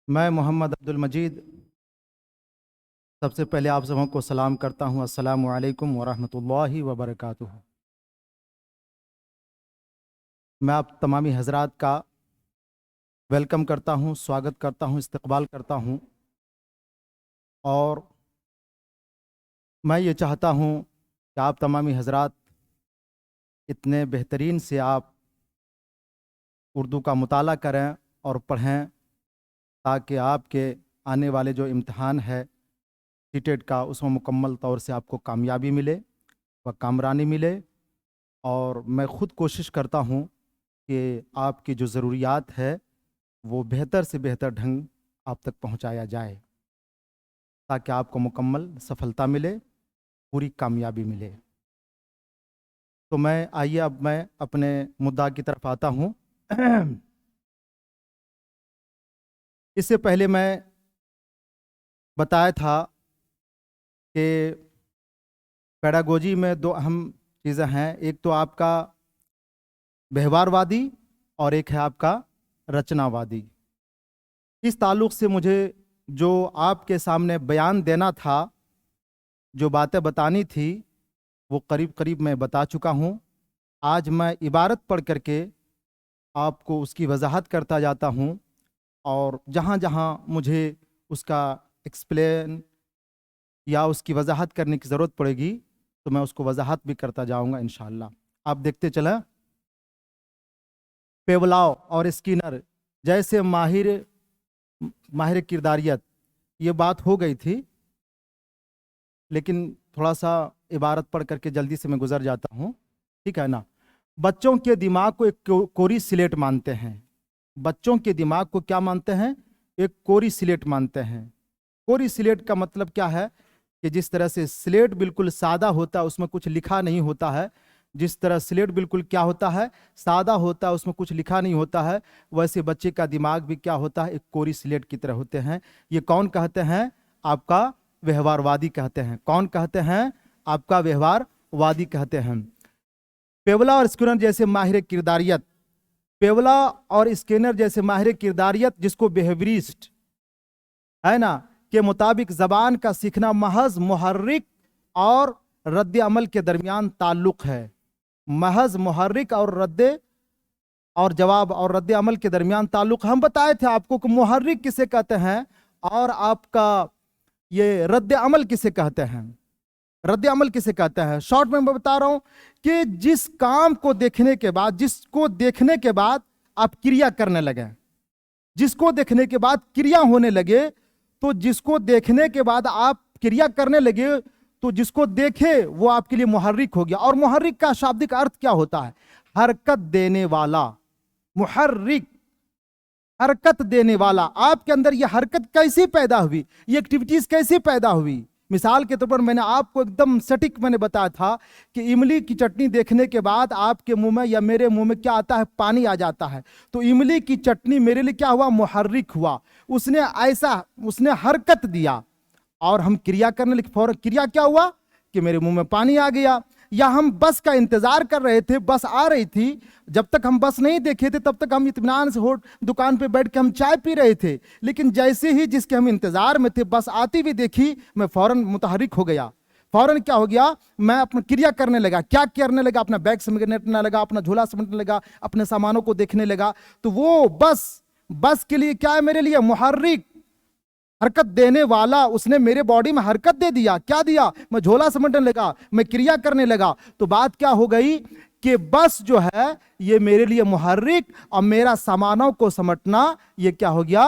मैं मोहम्मद अब्दुल मजीद सबसे पहले आप सबों को सलाम करता हूँ। अस्सलामु अलैकुम वरहमतुल्लाहि वबरकातुहू। मैं आप तमामी हजरात का वेलकम करता हूँ, स्वागत करता हूँ, इस्तकबाल करता हूँ। और मैं ये चाहता हूँ कि आप तमामी हजरात इतने बेहतरीन से आप उर्दू का मुताला करें और पढ़ें, ताकि आपके आने वाले जो इम्तहान है सीटेट का, उसमें मुकम्मल तौर से आपको कामयाबी मिले व कामरानी मिले। और मैं ख़ुद कोशिश करता हूँ कि आपकी जो ज़रूरियात है वो बेहतर से बेहतर ढंग आप तक पहुँचाया जाए, ताकि आपको मुकम्मल सफलता मिले, पूरी कामयाबी मिले। तो आइए अब मैं अपने मुद्दा की तरफ आता हूँ। इससे पहले मैं बताया था कि पेडागोजी में दो अहम चीज़ें हैं। एक तो आपका व्यवहारवादी और एक है आपका रचनावादी। इस ताल्लुक़ से मुझे जो आपके सामने बयान देना था, जो बातें बतानी थी, वो करीब करीब मैं बता चुका हूँ। आज मैं इबारत पढ़ करके आपको उसकी वजाहत करता जाता हूँ, और जहाँ जहाँ मुझे उसका एक्सप्लेन या उसकी वजाहत करने की ज़रूरत पड़ेगी तो मैं उसको वजाहत भी करता जाऊँगा इंशाअल्लाह। आप देखते चलें। पेवलाव और स्किनर जैसे माहिर माहिर किरदारियत, ये बात हो गई थी, लेकिन थोड़ा सा इबारत पढ़ करके जल्दी से मैं गुजर जाता हूँ, ठीक है ना। बच्चों के दिमाग को एक कोरी स्लेट मानते हैं। बच्चों के दिमाग को क्या मानते हैं? एक कोरी स्लेट मानते हैं। कोरी स्लेट का मतलब क्या है कि जिस तरह से स्लेट बिल्कुल सादा होता है, उसमें कुछ लिखा नहीं होता है, जिस तरह स्लेट बिल्कुल क्या होता है, सादा होता है, उसमें कुछ लिखा नहीं होता है, वैसे बच्चे का दिमाग भी क्या होता है, एक कोरी स्लेट की तरह होते हैं। ये कौन कहते हैं? आपका व्यवहारवादी कहते हैं। कौन कहते हैं? आपका व्यवहारवादी कहते हैं। पेवला और स्किनर जैसे माहिर किरदारियत, पेवला और स्किनर जैसे माहिर किरदारियत, जिसको बिहेवियरिस्ट है ना, के मुताबिक जबान का सीखना महज मुहर्रिक और रद्द अमल के दरमियान ताल्लुक है। महज मुहर्रिक और जवाब और रद्द अमल के दरमियान ताल्लुक। हम बताए थे आपको कि मुहर्रिक किसे कहते हैं और आपका ये रद्द अमल किसे कहते हैं। रद्द अमल किसे कहते हैं, शॉर्ट में मैं बता रहा हूं कि जिस काम को देखने के बाद, जिसको देखने के बाद आप क्रिया करने लगे, जिसको देखने के बाद क्रिया होने लगे, तो जिसको देखने के बाद आप क्रिया करने लगे, तो जिसको देखे वो आपके लिए मुहर्रिक हो गया। और मुहर्रिक का शाब्दिक अर्थ क्या होता है? हरकत देने वाला। मुहर्रिक, हरकत देने वाला। आपके अंदर ये हरकत कैसे पैदा हुई, ये एक्टिविटीज कैसे पैदा हुई? मिसाल के तौर पर मैंने आपको एकदम सटीक मैंने बताया था कि इमली की चटनी देखने के बाद आपके मुंह में या मेरे मुंह में क्या आता है? पानी आ जाता है। तो इमली की चटनी मेरे लिए क्या हुआ? मुहर्रिक हुआ। उसने हरकत दिया और हम क्रिया करने लगे। फौरन क्रिया क्या हुआ कि मेरे मुंह में पानी आ गया। या हम बस का इंतजार कर रहे थे, बस आ रही थी, जब तक हम बस नहीं देखे थे तब तक हम इत्मीनान से दुकान पे बैठ के हम चाय पी रहे थे, लेकिन जैसे ही जिसके हम इंतजार में थे बस आती हुई देखी, मैं फौरन मुतहरिक हो गया। फौरन क्या हो गया? मैं अपना क्रिया करने लगा। क्या करने लगा? अपना बैग समेटने लगा, अपना झोला समेटने लगा, अपने सामानों को देखने लगा। तो वो बस के लिए क्या है मेरे लिए? मुहर्रिक, हरकत देने वाला। उसने मेरे बॉडी में हरकत दे दिया। क्या दिया? मैं झोला समेटने लगा, मैं क्रिया करने लगा। तो बात क्या हो गई कि बस जो है ये मेरे लिए मुहर्रिक, और मेरा सामानों को समेटना ये क्या हो गया?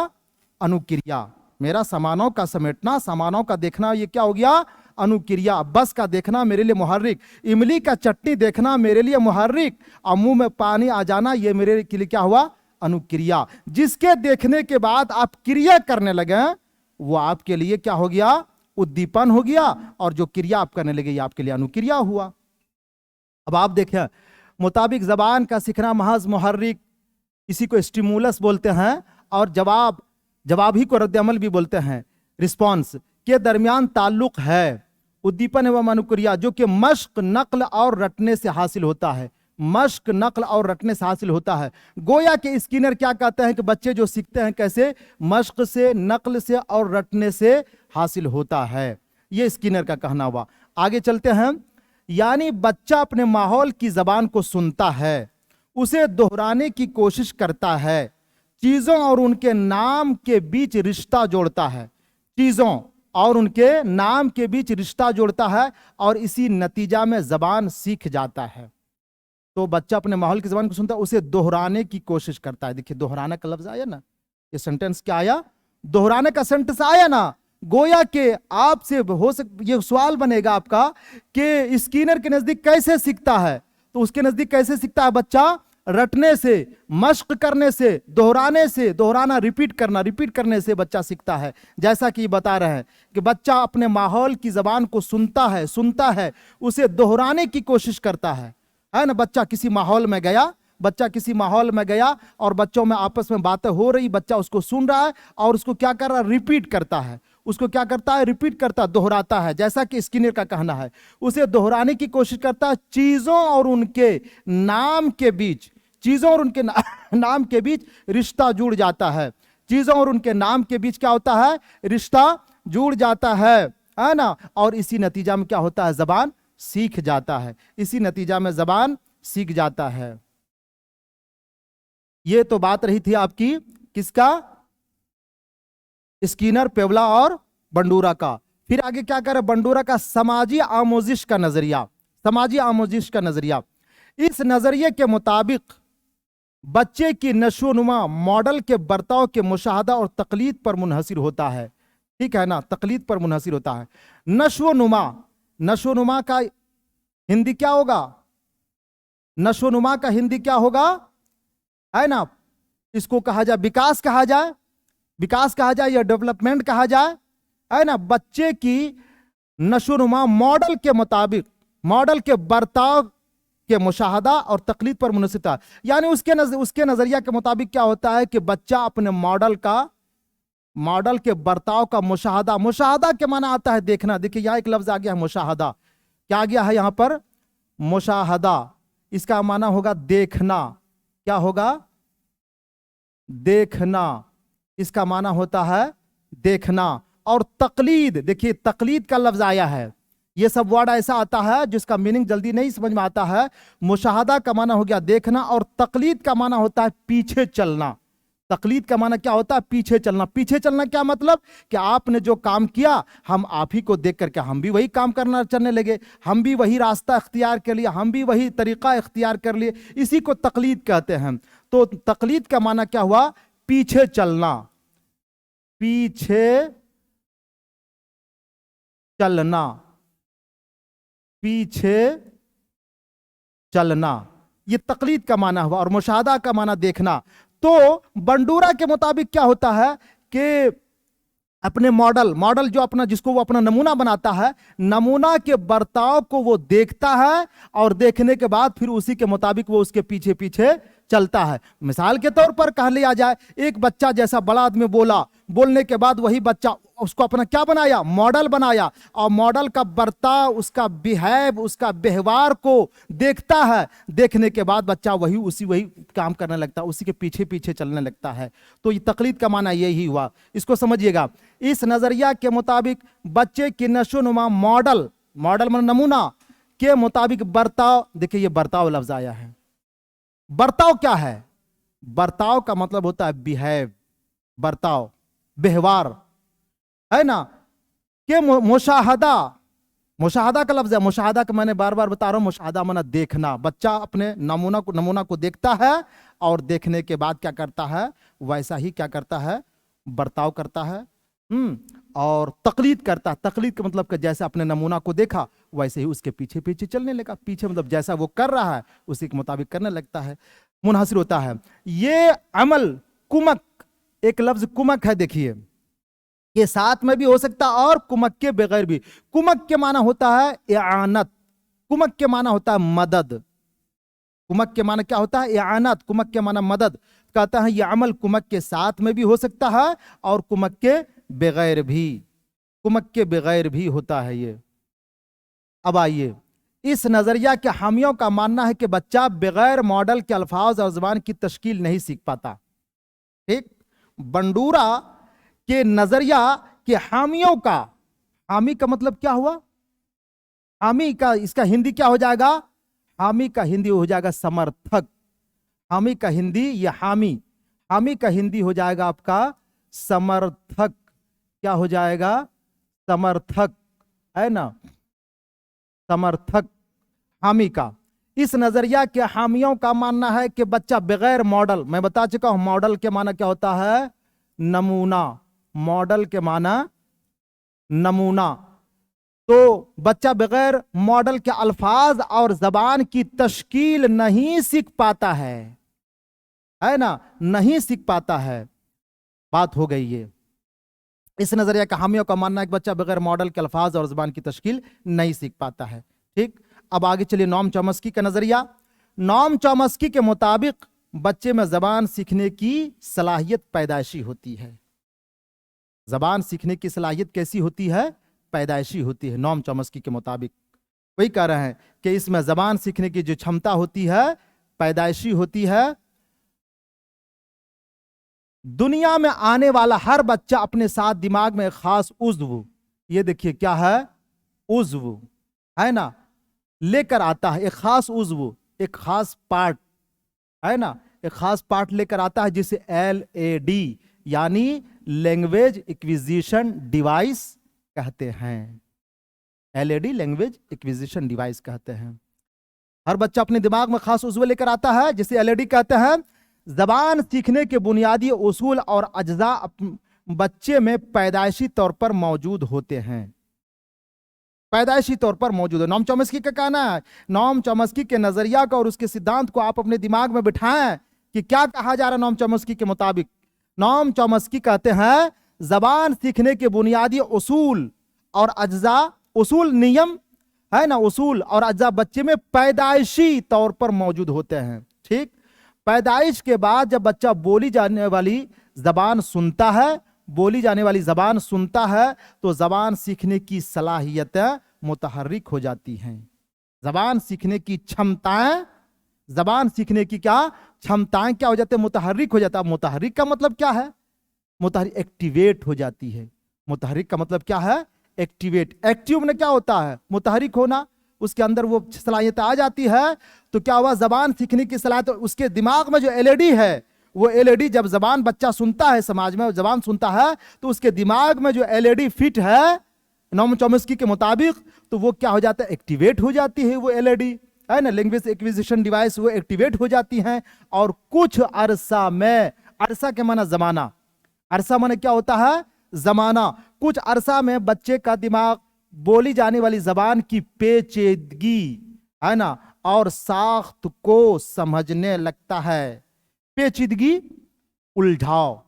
अनुक्रिया। मेरा सामानों का समेटना, सामानों का देखना, ये क्या हो गया? अनुक्रिया। बस का देखना मेरे लिए मुहर्रिक, इमली का चटनी देखना मेरे लिए मुहर्रिक, और मुंह में पानी आ जाना ये मेरे लिए क्या हुआ? अनुक्रिया। जिसके देखने के बाद आप क्रिया करने लगे वो आपके लिए क्या हो गया? उद्दीपन हो गया। और जो क्रिया आप करने लगे ये आपके लिए अनुक्रिया हुआ। अब आप देखें, मुताबिक जबान का सीखना महज मुहर्रिक, इसी को स्टिमुलस बोलते हैं, और जवाब ही को रद्द अमल भी बोलते हैं, रिस्पॉन्स के दरमियान ताल्लुक है। उद्दीपन एवं अनुक्रिया जो कि मश्क, नकल और रटने से हासिल होता है। मश्क, नक्ल और रटने से हासिल होता है। गोया के स्किनर क्या कहते हैं कि बच्चे जो सीखते हैं कैसे, मश्क से, नक्ल से और रटने से हासिल होता है। ये स्किनर का कहना हुआ। आगे चलते हैं। यानी बच्चा अपने माहौल की जबान को सुनता है, उसे दोहराने की कोशिश करता है, चीजों और उनके नाम के बीच रिश्ता जोड़ता है, चीजों और उनके नाम के बीच रिश्ता जोड़ता है और इसी नतीजा में जबान सीख जाता है। तो बच्चा अपने माहौल की जबान को सुनता है, उसे दोहराने की कोशिश करता है। देखिए दोहराने का लफ्ज आया ना, ये सेंटेंस क्या आया, दोहराने का सेंटेंस आया ना। गोया के आपसे हो ये सवाल बनेगा आपका कि स्किनर के नजदीक कैसे सीखता है, तो उसके नजदीक कैसे सीखता है बच्चा, रटने से, मश्क करने से, दोहराने से, दोहराना रिपीट करने से बच्चा सीखता है। जैसा कि बता रहे हैं कि बच्चा अपने माहौल की जबान को सुनता है, उसे दोहराने की कोशिश करता है ना। बच्चा किसी माहौल में गया और बच्चों में आपस में बातें हो रही, बच्चा उसको सुन रहा है और उसको क्या कर रहा है, रिपीट करता है, दोहराता है। जैसा कि स्किनर का कहना है, उसे दोहराने की कोशिश करता है, चीजों और उनके नाम के बीच नाम के बीच रिश्ता जुड़ जाता है। चीजों और उनके नाम के बीच क्या होता है, रिश्ता जुड़ जाता है ना। और इसी नतीजा में क्या होता है, जबान सीख जाता है। इसी नतीजा में जबान सीख जाता है। ये तो बात रही थी आपकी किसका, स्किनर, पेवला और बंडूरा का। फिर आगे क्या करे, बंडूरा का समाजी आमोजिश का नजरिया। इस नजरिए के मुताबिक बच्चे की नशोनुमा मॉडल के बर्ताव के मुशाहदा और तकलीद पर मुनहसिर होता है। ठीक है ना, तकलीद पर मुनहसिर होता है। नशोनुमा का हिंदी क्या होगा, नशोनुमा का हिंदी क्या होगा, है ना। इसको कहा जाए विकास कहा जाए या डेवलपमेंट कहा जाए, है ना। बच्चे की नशोनुमा मॉडल के मुताबिक, मॉडल के बर्ताव के मुशाहदा और तकलीद पर मुनहसिर था। यानी उसके नजरिया के मुताबिक क्या होता है कि बच्चा अपने मॉडल के बर्ताव का मुशाहदा के माना आता है देखना। देखिए यहां एक लफ्ज आ गया है मुशाहदा, क्या आ गया है यहां पर, मुशाहदा। इसका माना होगा देखना, क्या होगा, देखना। इसका माना होता है देखना। और तकलीद, देखिए तकलीद का लफ्ज आया है, ये सब वर्ड ऐसा आता है जिसका मीनिंग जल्दी नहीं समझ में आता है। मुशाहदा का माना हो गया देखना और तकलीद का माना होता है पीछे चलना। तकलीद का माना क्या होता है, पीछे चलना। पीछे चलना क्या मतलब कि आपने जो काम किया हम आप ही को देख करके हम भी वही काम करना चलने लगे, हम भी वही रास्ता इख्तियार कर लिया, हम भी वही तरीका इख्तियार कर लिए, इसी को तकलीद कहते हैं। तो तकलीद का माना क्या हुआ, पीछे चलना, पीछे चलना, पीछे चलना, ये तकलीद का माना हुआ। और मुशाहदा का माना देखना। तो बंडूरा के मुताबिक क्या होता है कि अपने मॉडल जो अपना, जिसको वो अपना नमूना बनाता है, नमूना के बर्ताव को वो देखता है और देखने के बाद फिर उसी के मुताबिक वो उसके पीछे पीछे चलता है। मिसाल के तौर पर कह लिया जाए, एक बच्चा जैसा बड़ा आदमी बोला, बोलने के बाद वही बच्चा उसको अपना क्या बनाया, मॉडल बनाया, और मॉडल का बर्ताव, उसका बिहेव, उसका व्यवहार को देखता है। देखने के बाद बच्चा वही काम करने लगता है, उसी के पीछे पीछे चलने लगता है। तो ये तकलीद का माना यही हुआ, इसको समझिएगा। इस नजरिया के मुताबिक बच्चे की नशोनुमा मॉडल मतलब नमूना के मुताबिक बर्ताव, देखिए ये बर्ताव लफ्ज आया है। बर्ताव क्या है, बर्ताव का मतलब होता है बिहेव, बर्ताव, व्यवहार, है ना। कि मुशाहदा का लफ्ज है। मुशाहदा का मैंने बार बार बता रहा हूं, मुशाहदा माना देखना। बच्चा अपने नमूना को देखता है और देखने के बाद क्या करता है, वैसा ही क्या करता है, बर्ताव करता है। और तकलीद करता है। तकलीद का मतलब कि जैसे अपने नमूना को देखा वैसे ही उसके पीछे पीछे चलने लगा। पीछे मतलब जैसा वो कर रहा है उसी के मुताबिक करने लगता है, मुनहसिर होता है। ये अमल कुमक, एक लफ्ज कुमक है, देखिए ये साथ में भी हो सकता है और कुमक के बगैर भी। कुमक के माना होता है इआनत, कुमक के माना होता है मदद। कुमक के माना क्या होता है, इआनत। कुमक के माना मदद। कहता है यह अमल कुमक के साथ में भी हो सकता है और कुमक के बगैर भी, कुमक के बगैर भी होता है ये। अब आइए, इस नजरिया के हामियों का मानना है कि बच्चा बगैर मॉडल के अल्फाज और जबान की तश्कील नहीं सीख पाता। ठीक, बंडूरा के नजरिया के हामियों का, हामी का मतलब क्या हुआ, हामी का इसका हिंदी क्या हो जाएगा, हामी का हिंदी हो जाएगा समर्थक। हामी का हिंदी, ये हामी का हिंदी हो जाएगा आपका समर्थक। क्या हो जाएगा, समर्थक, है ना, समर्थक हामी का। इस नजरिया के हामियों का मानना है कि बच्चा बगैर मॉडल, मैं बता चुका हूं मॉडल के माना क्या होता है, नमूना, मॉडल के माना नमूना। तो बच्चा बगैर मॉडल के अल्फाज और जबान की तश्कील नहीं सीख पाता है ना, नहीं सीख पाता है। बात हो गई ये। इस नजरिया का हामियों का मानना है कि बच्चा बगैर मॉडल के अल्फाज और जबान की तश्कील नहीं सीख पाता है। ठीक, अब आगे चलिए नोम चॉम्स्की का नजरिया। नोम चॉम्स्की के मुताबिक बच्चे में जबान सीखने की सलाहियत पैदाइशी होती है। जबान सीखने की सलाहियत कैसी होती है, पैदाइशी होती है। नोम चॉम्स्की के मुताबिक वही कह रहे हैं कि इसमें जबान सीखने की जो क्षमता होती है पैदाइशी होती है। दुनिया में आने वाला हर बच्चा अपने साथ दिमाग में एक खास उज़्व, ये देखिए क्या है, उज़्व, है ना, लेकर आता है। एक खास उज़्व, एक खास पार्ट, है ना, एक खास पार्ट लेकर आता है जिसे LAD यानी लैंग्वेज एक्विजिशन डिवाइस कहते हैं। LAD लैंग्वेज एक्विजिशन डिवाइस कहते हैं। हर बच्चा अपने दिमाग में खास उज़्व लेकर आता है जिसे LAD कहते हैं। जबान सीखने के बुनियादी उसूल और अज्जा बच्चे में पैदाइशी तौर पर मौजूद होते हैं, पैदाइशी तौर पर मौजूद है। नोम चॉम्स्की का कहना है, नोम चॉम्स्की के नजरिया को और उसके सिद्धांत को आप अपने दिमाग में बिठाएं कि क्या कहा जा रहा है। नोम चॉम्स्की के मुताबिक, नोम चॉम्स्की कहते हैं जबान सीखने के बुनियादी उसूल और अज्जा, उसूल नियम, है ना, उसूल और अज्जा बच्चे में पैदाइशी तौर पर मौजूद होते हैं। ठीक, पैदाइश के बाद जब बच्चा बोली जाने वाली जबान सुनता है, बोली जाने वाली जबान सुनता है तो जबान सीखने की सलाहियतें मुतहर्रिक हो जाती हैं। जबान सीखने की क्षमताएं, जबान सीखने की क्या क्षमताएं क्या हो जाती है, मुतहर्रिक हो जाता है। मुतहर्रिक का मतलब क्या है, मुतहर्रिक एक्टिवेट हो जाती है। मुतहर्रिक का मतलब क्या है, एक्टिवेट। एक्टिव में क्या होता है, मुतहर्रिक होना, उसके अंदर वो सलाहियत आ जाती है। तो क्या हुआ, जबान सीखने की सलाहियत, तो उसके दिमाग में जो LAD है, वो LAD जब जबान बच्चा सुनता है, समाज में जबान सुनता है तो उसके दिमाग में जो LAD फिट है नोम चॉम्स्की के मुताबिक, तो वो क्या हो जाता है, एक्टिवेट हो जाती है वो LAD, है ना, लैंग्वेज एक्विजिशन डिवाइस, वो एक्टिवेट हो जाती हैं। और कुछ अरसा में, अरसा के माना जमाना, अरसा माने क्या होता है, जमाना, कुछ अरसा में बच्चे का दिमाग बोली जाने वाली जबान की पेचीदगी, है ना, और साख्त को समझने लगता है। पेचीदगी, उलझाव,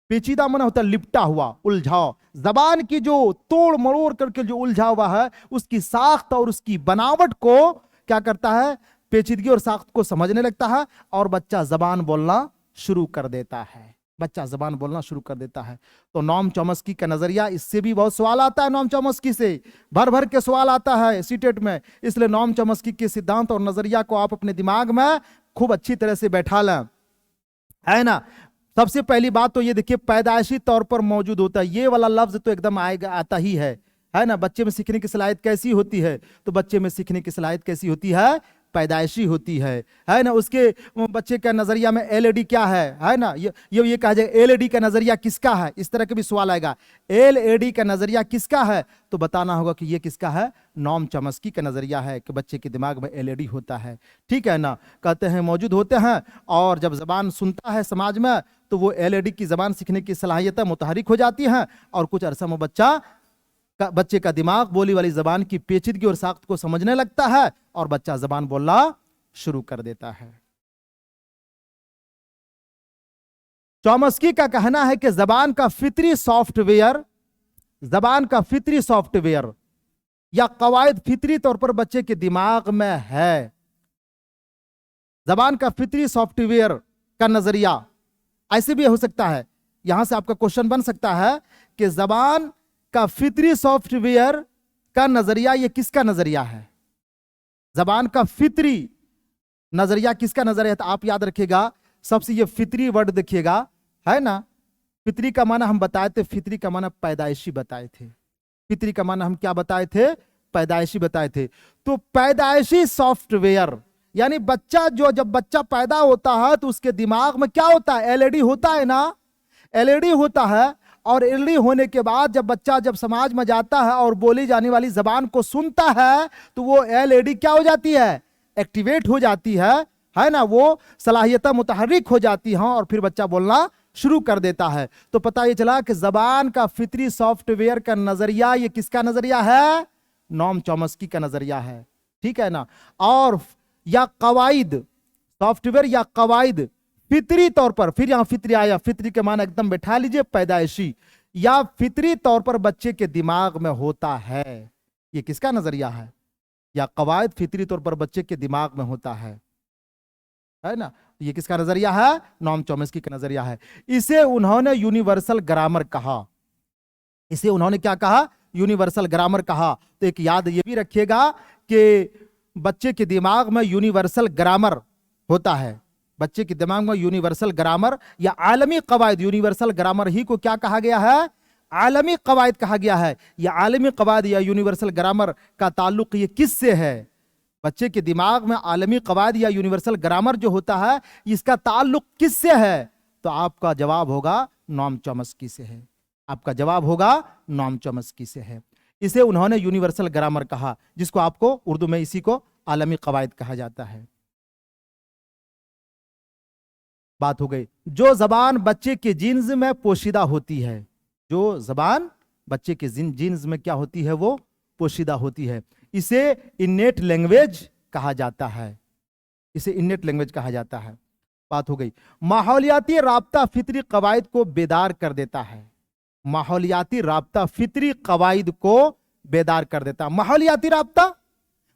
पेचीदा माना होता है लिपटा हुआ, उलझाव, जबान की जो तोड़ मरोड़ करके जो उलझा हुआ है उसकी साख्त और उसकी बनावट को क्या करता है, पेचीदगी और साख्त को समझने लगता है और बच्चा जबान बोलना शुरू कर देता है, बच्चा जबान बोलना शुरू कर देता है। तो नोम चॉम्स्की का नजरिया, इससे भी बहुत सवाल आता है, नोम चॉम्स्की से भर भर के सवाल आता है सीटेट में। इसलिए नोम चॉम्स्की के सिद्धांत और नजरिया को आप अपने दिमाग में खूब अच्छी तरह से बैठा लें, है ना। सबसे पहली बात तो ये देखिए, पैदाइशी तौर पर मौजूद होता है, ये वाला लफ्ज तो एकदम आएगा, आता ही है ना। बच्चे में सीखने की सलाहियत कैसी होती है, तो बच्चे में सीखने की सलाहियत कैसी होती है, पैदाइशी होती है ना। उसके बच्चे का नजरिया में LAD क्या है ना, ये कहा जाए LAD का नजरिया किसका है, इस तरह के भी सवाल आएगा। LAD का नजरिया किसका है, तो बताना होगा कि ये किसका है, नोम चॉम्स्की का नजरिया है कि बच्चे के दिमाग में LAD होता है। ठीक है ना, कहते हैं मौजूद होते हैं और जब जबान सुनता है समाज में तो वो LAD की जबान सीखने की सलाहियतें मुतहर्रिक हो जाती हैं और कुछ अरसा में बच्चे का दिमाग बोली वाली जबान की पेचीदगी और साख्त को समझने लगता है और बच्चा जबान बोलना शुरू कर देता है। चॉम्स्की का कहना है कि जबान का फितरी सॉफ्टवेयर या कवायद फितरी तौर पर बच्चे के दिमाग में है। जबान का फितरी सॉफ्टवेयर का नजरिया ऐसे भी हो सकता है, यहां से आपका क्वेश्चन बन सकता है कि जबान का फितरी सॉफ्टवेयर का नजरिया ये किसका नजरिया है, जबान का फितरी नजरिया किसका नजरिया है? तो आप याद रखिएगा, सबसे ये फितरी वर्ड देखिएगा, है ना। फितरी का माना हम बताए थे, फितरी का माना पैदाइशी बताए थे। फितरी का माना हम क्या बताए थे? पैदाइशी बताए थे। तो पैदाइशी सॉफ्टवेयर, यानी बच्चा जब बच्चा पैदा होता है तो उसके दिमाग में क्या होता है? एलईडी होता है ना, एलईडी होता है। और एलईडी होने के बाद जब बच्चा जब समाज में जाता है और बोली जाने वाली जबान को सुनता है तो वो एलईडी क्या हो जाती है? एक्टिवेट हो जाती है ना। वो सलाहियत मुतहर्रिक हो जाती है और फिर बच्चा बोलना शुरू कर देता है। तो पता ये चला कि जबान का फितरी सॉफ्टवेयर का नजरिया ये किसका नजरिया है? नॉम चॉम्स्की का नजरिया है, ठीक है ना। और या कवाइद, सॉफ्टवेयर या कवाइद फितरी तौर पर, फिर यहां फितरी आया, फितरी के माना एकदम बैठा लीजिए पैदाइशी, या फितरी तौर पर बच्चे के दिमाग में होता है। ये किसका नजरिया है? या कवायद फितरी तौर पर बच्चे के दिमाग में होता है ना। ये किसका नजरिया है? नॉम चॉम्स्की का नजरिया है। इसे उन्होंने यूनिवर्सल ग्रामर कहा। इसे उन्होंने क्या कहा? यूनिवर्सल ग्रामर कहा। तो एक याद ये भी रखिएगा कि बच्चे के दिमाग में यूनिवर्सल ग्रामर होता है। बच्चे के दिमाग में यूनिवर्सल ग्रामर या आलमी कवायद, यूनिवर्सल ग्रामर ही को क्या कहा गया है? आलमी कवायद कहा गया है। या आलमी कवायद या यूनिवर्सल ग्रामर का ताल्लुक ये किससे है? बच्चे के दिमाग में आलमी कवायद या यूनिवर्सल ग्रामर जो होता है इसका ताल्लुक किससे है? तो आपका जवाब होगा नॉम चॉम्स्की से है। आपका जवाब होगा नॉम चॉम्स्की से है। इसे उन्होंने यूनिवर्सल ग्रामर कहा, जिसको आपको उर्दू में इसी को आलमी कवायद कहा जाता है। बात हो गई। जो जबान बच्चे के जीन्स में पोशीदा होती है, जो जबान बच्चे के जीन्स में क्या होती है? वो पोशीदा होती है। इसे इनेट लैंग्वेज कहा जाता है। इसे इनेट लैंग्वेज कहा जाता है। बात हो गई। माहौलियाती राब्ता फितरी कवायद को बेदार कर देता है। माहौलियाती राब्ता फितरी कवायद को बेदार कर देता है। माहौलियाती राब्ता,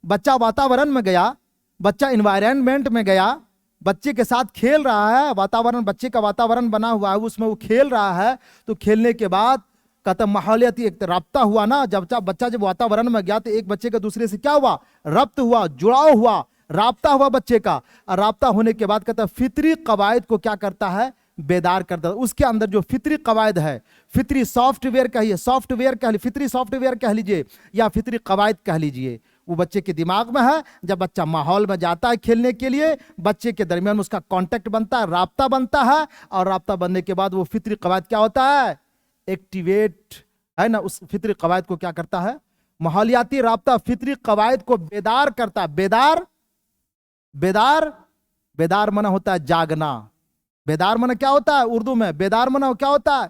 बच्चा वातावरण में गया, बच्चा इन्वायरमेंट में गया, बच्चे के साथ खेल रहा है, वातावरण बच्चे का वातावरण बना हुआ है, उसमें वो खेल रहा है। तो खेलने के बाद कहता माहौलियाती एक राब्ता हुआ ना, जब बच्चा जब वातावरण में गया तो एक बच्चे का दूसरे से क्या हुआ? रब्त हुआ, जुड़ाव हुआ, राब्ता हुआ बच्चे का। और राब्ता होने के बाद कहता फितरी कवायद को क्या करता है? बेदार करता है। उसके अंदर जो फितरी कवायद है, फितरी सॉफ्टवेयर कहिए, सॉफ्टवेयर कह लीजिए, फितरी सॉफ्टवेयर कह लीजिए या फितरी कवायद कह लीजिए, वो बच्चे के दिमाग में है। जब बच्चा माहौल में जाता है खेलने के लिए, बच्चे के दरमियान उसका कांटेक्ट बनता है, राब्ता बनता है। और राब्ता बनने के बाद वो फितरी कवायद क्या होता है? एक्टिवेट, है ना। उस फितरी कवायद को क्या करता है? माहौलियाती राब्ता फितरी कवायद को बेदार करता है। बेदार, बेदार, बेदार मना होता है जागना। बेदार मना क्या होता है? उर्दू में बेदार मना क्या होता है?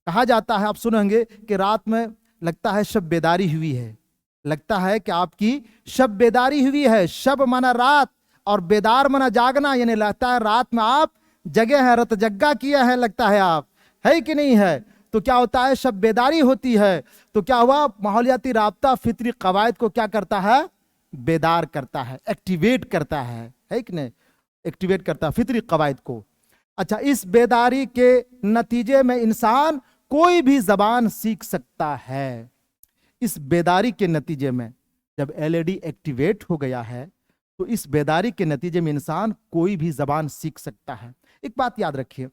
कहा जाता है, आप सुनेंगे कि रात में लगता है शब बेदारी हुई है, लगता है कि आपकी शब बेदारी हुई है। शब माना रात और बेदार माना जागना, यानी लगता है रात में आप जगे हैं, रत जग्गा किया है, लगता है आप, है कि नहीं है। तो क्या होता है? शब बेदारी होती है। तो क्या हुआ? माहौलियाती राब्ता फितरी कवायद को क्या करता है? बेदार करता है, एक्टिवेट करता है कि नहीं? एक्टिवेट करता है फितरी कवायद को। अच्छा, इस बेदारी के नतीजे में इंसान कोई भी जबान सीख सकता है। इस बेदारी के नतीजे में जब एलईडी एक्टिवेट हो गया है तो इस बेदारी के नतीजे में इंसान कोई भी जबान सीख सकता है। एक बात याद रखिए,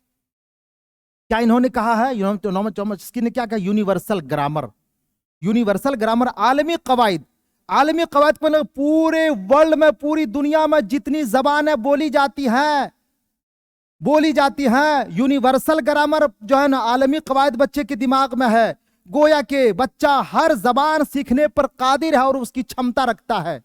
क्या इन्होंने कहा है? नॉम चॉम्स्की ने क्या कहा? Universal grammar. यूनिवर्सल ग्रामर आलमी कवायद, आलमी कवायद पर पूरे वर्ल्ड में, पूरी दुनिया में जितनी जबानें बोली जाती हैं, यूनिवर्सल ग्रामर जो है ना, आलमी कवायद बच्चे के दिमाग में है। गोया के बच्चा हर जबान सीखने पर कादिर है और उसकी क्षमता रखता है।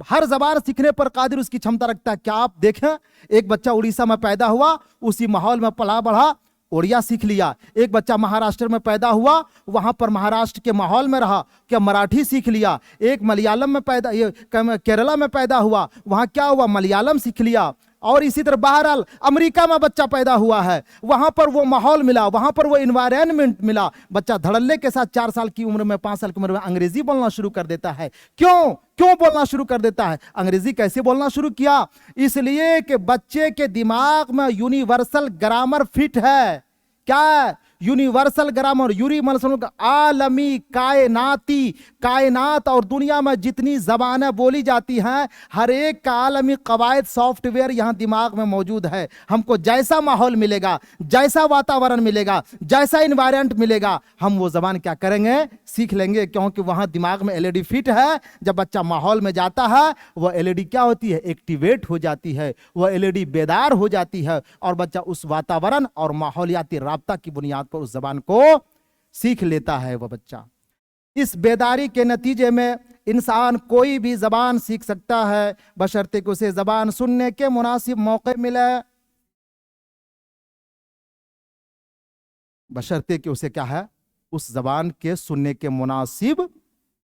हर जबान सीखने पर कादिर उसकी क्षमता रखता है। क्या आप देखें, एक बच्चा उड़ीसा में पैदा हुआ, उसी माहौल में पला बढ़ा, उड़िया सीख लिया। एक बच्चा महाराष्ट्र में पैदा हुआ, वहां पर महाराष्ट्र के माहौल में रहा, क्या मराठी सीख लिया। एक मलयालम में केरला में पैदा हुआ, वहां क्या हुआ? मलयालम सीख लिया। और इसी तरह बहरहाल अमेरिका में बच्चा पैदा हुआ है, वहां पर वो माहौल मिला, वहां पर वो एनवायरनमेंट मिला। बच्चा धड़ल्ले के साथ 4 साल की उम्र में, 5 साल की उम्र में अंग्रेजी बोलना शुरू कर देता है। क्यों बोलना शुरू कर देता है? अंग्रेजी कैसे बोलना शुरू किया? इसलिए कि बच्चे के दिमाग में यूनिवर्सल ग्रामर फिट है। क्या? यूनिवर्सल ग्रामर, यूनिवर्सल आलमी कायनाती, कायनात और दुनिया में जितनी जबानें बोली जाती हैं हर एक का आलमी कवायद सॉफ्टवेयर यहाँ दिमाग में मौजूद है। हमको जैसा माहौल मिलेगा, जैसा वातावरण मिलेगा, जैसा इन्वायरमेंट मिलेगा, हम वो जबान क्या करेंगे, सीख लेंगे, क्योंकि वहां दिमाग में एलईडी फिट है। जब बच्चा माहौल में जाता है वह एलईडी क्या होती है, एक्टिवेट हो जाती है, वह एलईडी बेदार हो जाती है और बच्चा उस वातावरण और माहौलियाती राब्ता की बुनियाद पर उस जबान को सीख लेता है वह बच्चा। इस बेदारी के नतीजे में इंसान कोई भी जबान सीख सकता है बशर्ते कि उसे जबान सुनने के मुनासिब मौके मिले, बशर्ते कि उसे क्या है, उस जबान के सुनने के मुनासिब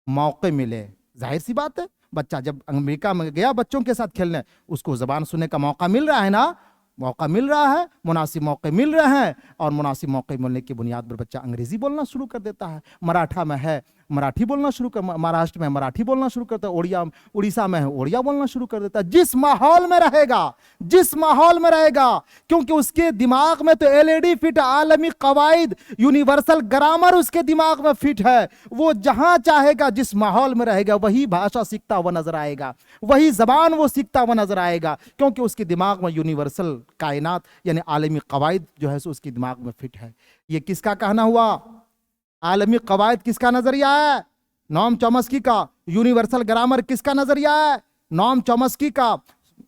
मौके मिले। जाहिर सी बात है, बच्चा जब अमेरिका में गया बच्चों के साथ खेलने, उसको जबान सुनने का मौका मिल रहा है ना, मौका मिल रहा है, मुनासिब मौके मिल रहे हैं, और मुनासिब मौके मिलने की बुनियाद पर बच्चा अंग्रेजी बोलना शुरू कर देता है। मराठा में है मराठी बोलना शुरू कर, महाराष्ट्र में मराठी बोलना शुरू करता है, ओडिया उड़ीसा में है ओडिया बोलना शुरू कर देता है। जिस माहौल में रहेगा, जिस माहौल में रहेगा, क्योंकि उसके दिमाग में तो एलईडी फिट, आलमी कवायद, यूनिवर्सल ग्रामर उसके दिमाग में फिट है। वो जहां चाहेगा, जिस माहौल में रहेगा, वही भाषा सीखता हुआ नजर आएगा, वही जबान वो सीखता हुआ नजर आएगा, क्योंकि उसके दिमाग में यूनिवर्सल कायनात यानी आलमी कवायद जो है सो उसके दिमाग में फिट है। ये किसका कहना हुआ? आलमी कवायद किसका नजरिया है? नॉम चॉम्स्की का। यूनिवर्सल ग्रामर किसका नजरिया है? नॉम चॉम्स्की का।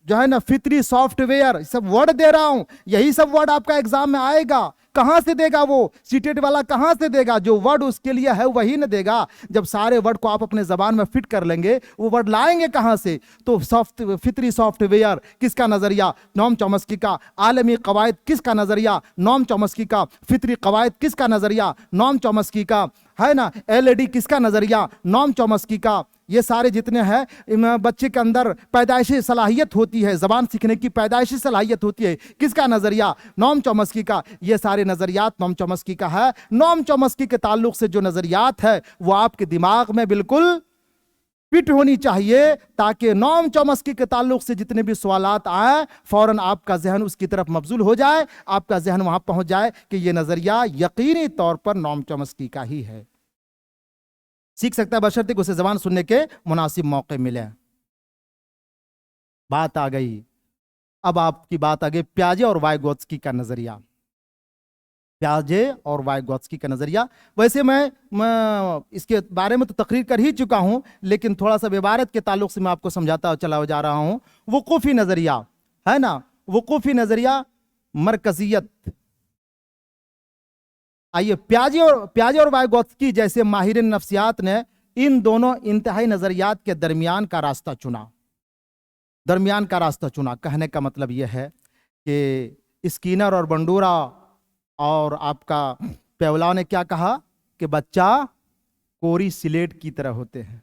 जो है ना फितरी सॉफ्टवेयर, सब वर्ड दे रहा हूं, यही सब वर्ड आपका एग्जाम में आएगा। कहां से देगा वो सीटेट वाला, कहां से देगा? जो वर्ड उसके लिए है वही ना देगा। जब सारे वर्ड को आप अपने जबान में फिट कर लेंगे, वो वर्ड लाएंगे कहां से? तो फितरी सॉफ्टवेयर किसका नजरिया? नॉम चॉम्स्की का। आलमी कवायद किसका नजरिया? नॉम चॉम्स्की का। फितरी कवायद किसका नजरिया? नॉम चॉम्स्की का, है ना। एलईडी किसका नजरिया? नॉम चॉम्स्की का। ये सारे जितने हैं, बच्चे के अंदर पैदाइशी सलाहियत होती है, जबान सीखने की पैदाइशी सलाहियत होती है, किसका नजरिया? नॉम चॉम्स्की का। ये सारे नजरियात नॉम चॉम्स्की का है। नॉम चॉम्स्की के ताल्लुक से जो नजरियात है वो आपके दिमाग में बिल्कुल फिट होनी चाहिए, ताकि नॉम चॉम्स्की के ताल्लुक से जितने भी सवालात आए फौरन आपका जहन उसकी तरफ मबजूल हो जाए, आपका जहन वहां पहुंच जाए कि यह नजरिया यकीनी तौर पर नॉम चॉम्स्की का ही है। सीख सकता है बशर्ते उसे जबान सुनने के मुनासिब मौके मिले। बात आ गई, अब आपकी बात आ गई प्याजे और वाइगोत्स्की का नजरिया। प्याजे और वाइगोत्स्की का नजरिया, वैसे मैं इसके बारे में तो तकरीर कर ही चुका हूं, लेकिन थोड़ा सा व्यवहारियत के ताल्लुक से मैं आपको समझाता चला जा रहा हूं। वकूफी नजरिया है ना, वकूफी नजरिया, मरकजियत। आइए, प्याजे और वाइगोत्स्की जैसे माहिर नफ्सियात ने इन दोनों इंतहाई नजरियात के दरमियान का रास्ता चुना। दरमियान का रास्ता चुना कहने का मतलब यह है कि स्किनर और बंडूरा और आपका पेवलाव ने क्या कहा कि बच्चा कोरी सिलेट की तरह होते हैं।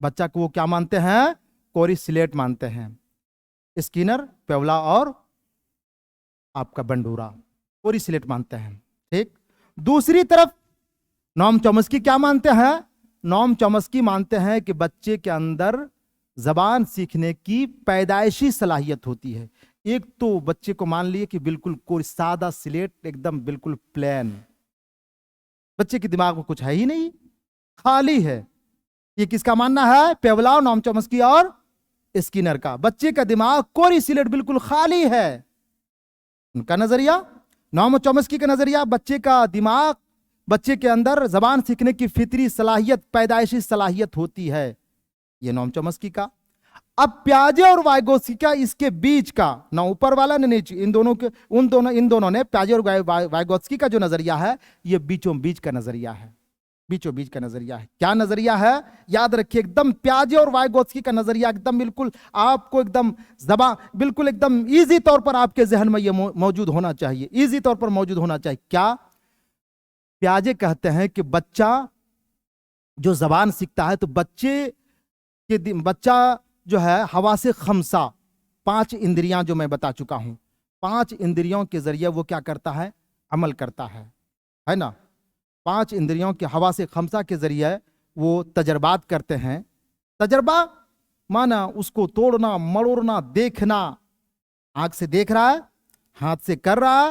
बच्चा को वो क्या मानते हैं? कोरी सिलेट मानते हैं। स्किनर, पेवला और आपका बंडूरा कोरी सिलेट मानते हैं, ठीक। दूसरी तरफ नॉम चॉम्स्की क्या मानते हैं? नॉम चॉम्स्की मानते हैं कि बच्चे के अंदर जबान सीखने की पैदाइशी सलाहियत होती है। एक तो बच्चे को मान लिए कि बिल्कुल कोई सादा स्लेट, एकदम बिल्कुल प्लेन, बच्चे के दिमाग में कुछ है ही नहीं, खाली है। ये किसका मानना है? पेवलाव, नॉम चॉम्स्की और स्किनर का। बच्चे का दिमाग कोरी स्लेट, बिल्कुल खाली है, उनका नजरिया। नॉम चॉम्स्की का नजरिया, बच्चे का दिमाग, बच्चे के अंदर जबान सीखने की फितरी सलाहियत, पैदाइशी सलाहियत होती है, ये नॉम चॉम्स्की का। अब प्याजे और वाइगोत्स्की का इसके बीच का, ना ऊपर वाला ना नीचे, इन दोनों ने प्याजे और वाइगोत्स्की का जो नजरिया है ये बीचों बीच का नजरिया है। बीचों बीच का नजरिया है। क्या नजरिया है? याद रखिए, एकदम प्याजे और वाइगोत्स्की का नजरिया एकदम बिल्कुल आपको एकदम बिल्कुल एकदम इजी तौर पर आपके जहन में ये मौजूद होना चाहिए, इजी तौर पर मौजूद होना चाहिए। क्या? प्याजे कहते हैं कि बच्चा जो जबान सीखता है तो बच्चा जो है हवा से खमसा, 5 इंद्रियां जो मैं बता चुका हूं, 5 इंद्रियों के जरिए वो क्या करता है? अमल करता है ना। 5 इंद्रियों के हवा से खमसा के जरिए वो तजर्बात करते हैं। तजर्बा माना उसको तोड़ना, मरोड़ना, देखना। आंख से देख रहा है, हाथ से कर रहा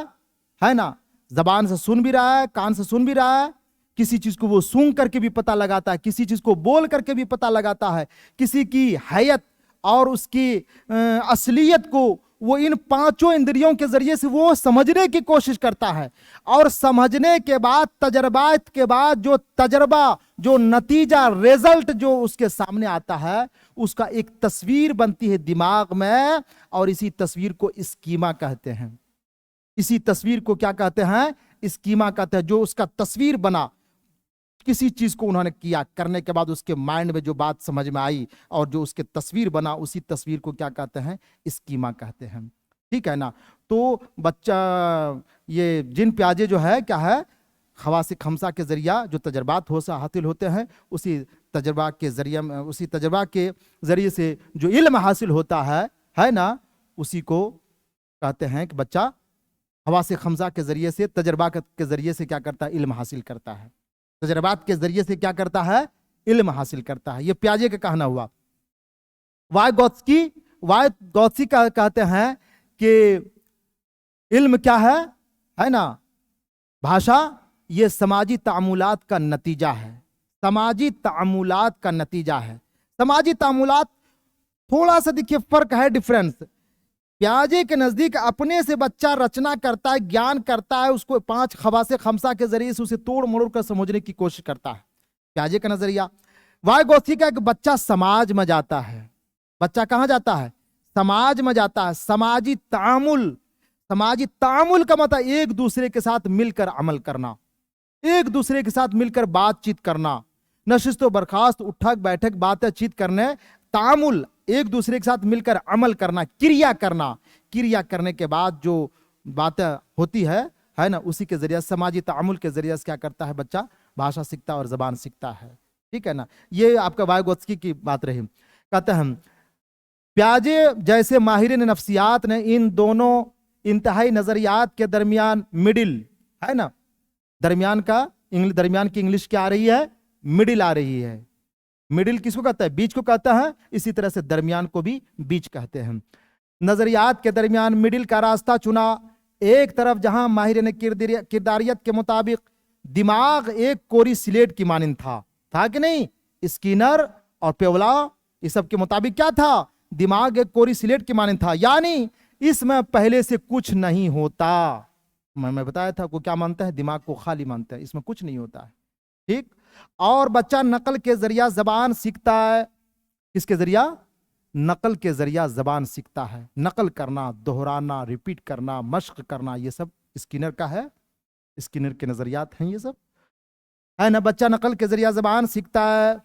है ना। जबान से सुन भी रहा है, कान से सुन भी रहा है, किसी चीज को वो सूंघ करके भी पता लगाता है, किसी चीज को बोल करके भी पता लगाता है, किसी की हैयत और उसकी असलियत को वो इन पांचों इंद्रियों के जरिए से वो समझने की कोशिश करता है। और समझने के बाद, तजर्बात के बाद जो तजर्बा, जो नतीजा, रिजल्ट जो उसके सामने आता है, उसका एक तस्वीर बनती है दिमाग में, और इसी तस्वीर को स्कीमा कहते हैं। इसी तस्वीर को क्या कहते हैं? स्कीमा कहते हैं। जो उसका तस्वीर बना, किसी चीज को उन्होंने किया, करने के बाद उसके माइंड में जो बात समझ में आई और जो उसके तस्वीर बना, उसी तस्वीर को क्या कहते हैं? स्कीमा कहते हैं। ठीक है ना? तो बच्चा, ये जिन प्याजे जो है क्या है, खवास खमसा के जरिया जो तजर्बात हासिल होते हैं, उसी तजर्बा के जरिए, उसी तजर्बा के जरिए से जो इल्म हासिल होता है ना, उसी को कहते हैं कि बच्चा खवास खमसा के जरिए से, तजर्बा के जरिए से क्या करता है? इल्म हासिल करता है। तजर्बात के जरिए से क्या करता है? इल्म हासिल करता है। ये प्याजे का कहना हुआ। वाइगोत्स्की कहते हैं कि इल्म क्या है ना, भाषा ये समाजी तामुलात का नतीजा है। समाजी तामुलात का नतीजा है। समाजी तामुलात, थोड़ा सा देखिए फर्क है, डिफरेंस। प्याजे के नजदीक अपने से बच्चा रचना करता है, ज्ञान करता है, उसको 5 खवासे खमसा के जरिए से उसे तोड़ मरोड़ कर समझने की कोशिश करता है, प्याजे का नजरिया। वाइगोत्स्की का कि बच्चा समाज में जाता है। बच्चा कहां जाता है? समाज में जाता है। समाजी तामुल, समाजी तामुल का मतलब एक दूसरे के साथ मिलकर अमल करना, एक दूसरे के साथ मिलकर बातचीत करना, नशिस्तो बर्खास्त, उठक बैठक, बातचीत करने, तामुल, एक दूसरे के साथ मिलकर अमल करना, क्रिया करना। क्रिया करने के बाद जो बातें होती है ना, उसी के जरिए, समाजी तामुल के जरिए से क्या करता है? बच्चा भाषा सीखता और जबान सीखता है। ठीक है ना? ये आपका वाइगोत्स्की की बात रही। कहते हैं प्याजे जैसे माहिरीन नफ्सियात ने इन दोनों इंतहाई नजरियात के दरमियान मिडिल, है ना, दरमियान की इंग्लिश क्या आ रही है? मिडिल आ रही है। मिडिल किसको कहता है? बीच को कहता है। इसी तरह से दरमियान को भी बीच कहते हैं। नजरियात के दरमियान मिडिल का रास्ता चुना। एक तरफ जहां माहिर ने किरदारियत के मुताबिक दिमाग एक कोरी स्लेट की मानिंद था कि नहीं? स्किनर और पेवला ये सब के मुताबिक क्या था? दिमाग एक कोरी स्लेट की मानिंद था, यानी इसमें पहले से कुछ नहीं होता। मैं बताया था को क्या मानता है? दिमाग को खाली मानता है, इसमें कुछ नहीं होता है। ठीक। और बच्चा नकल के जरिया जबान सीखता है। किसके जरिया? नकल के जरिया जबान सीखता है। नकल करना, दोहराना, रिपीट करना, मश्क करना, ये सब स्किनर का है। स्किनर के नजरियात हैं ये सब, है ना। बच्चा नकल के जरिया जबान सीखता है।